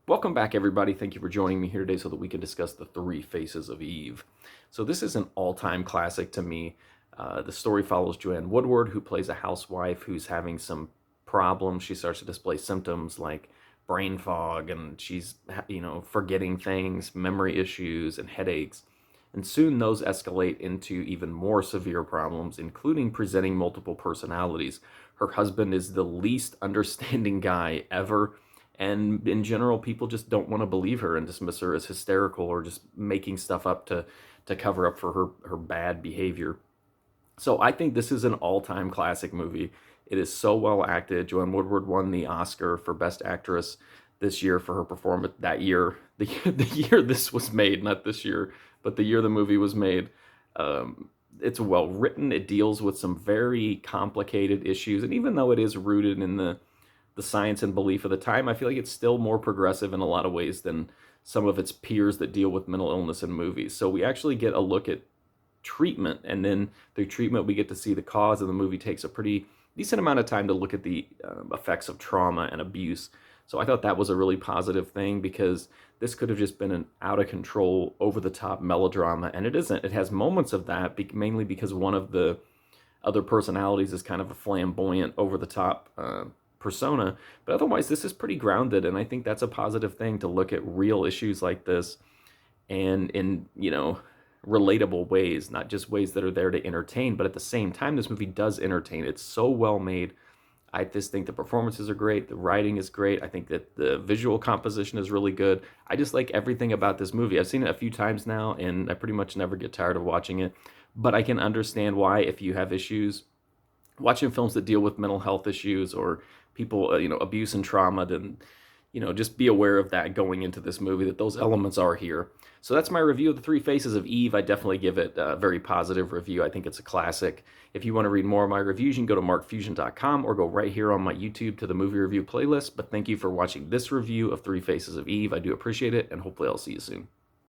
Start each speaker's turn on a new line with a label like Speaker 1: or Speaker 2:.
Speaker 1: Welcome back, everybody. Thank you for joining me here today so that we can discuss The Three Faces of Eve. So, this is an all time classic to me. The story follows Joanne Woodward, who plays a housewife who's having some problems. She starts to display symptoms like brain fog, and she's, forgetting things, memory issues, and headaches. And soon those escalate into even more severe problems, including presenting multiple personalities. Her husband is the least understanding guy ever, and in general people just don't want to believe her and dismiss her as hysterical or just making stuff up to cover up for her bad behavior. So I think this is an all-time classic movie. It is so well acted. Joanne Woodward won the Oscar for Best Actress this year for her performance that year, the year this was made, not this year, but the year the movie was made. It's well written. It deals with some very complicated issues, and even though it is rooted in the science and belief of the time, I feel like it's still more progressive in a lot of ways than some of its peers that deal with mental illness in movies. So we actually get a look at treatment, and then through treatment we get to see the cause, and the movie takes a pretty decent amount of time to look at the effects of trauma and abuse. So I thought that was a really positive thing, because this could have just been an out of control, over the top melodrama, and it isn't. It has moments of that, mainly because one of the other personalities is kind of a flamboyant, over the top persona, but otherwise this is pretty grounded, and I think that's a positive thing, to look at real issues like this and in relatable ways, not just ways that are there to entertain, but at the same time this movie does entertain. It's so well made. I just think the performances are great, the writing is great, I think that the visual composition is really good. I just like everything about this movie. I've seen it a few times now, and I pretty much never get tired of watching it, but I can understand why, if you have issues watching films that deal with mental health issues or people, abuse and trauma, then, just be aware of that going into this movie, that those elements are here. So that's my review of The Three Faces of Eve. I definitely give it a very positive review. I think it's a classic. If you want to read more of my reviews, you can go to markfusion.com or go right here on my YouTube to the movie review playlist. But thank you for watching this review of Three Faces of Eve. I do appreciate it, and hopefully I'll see you soon.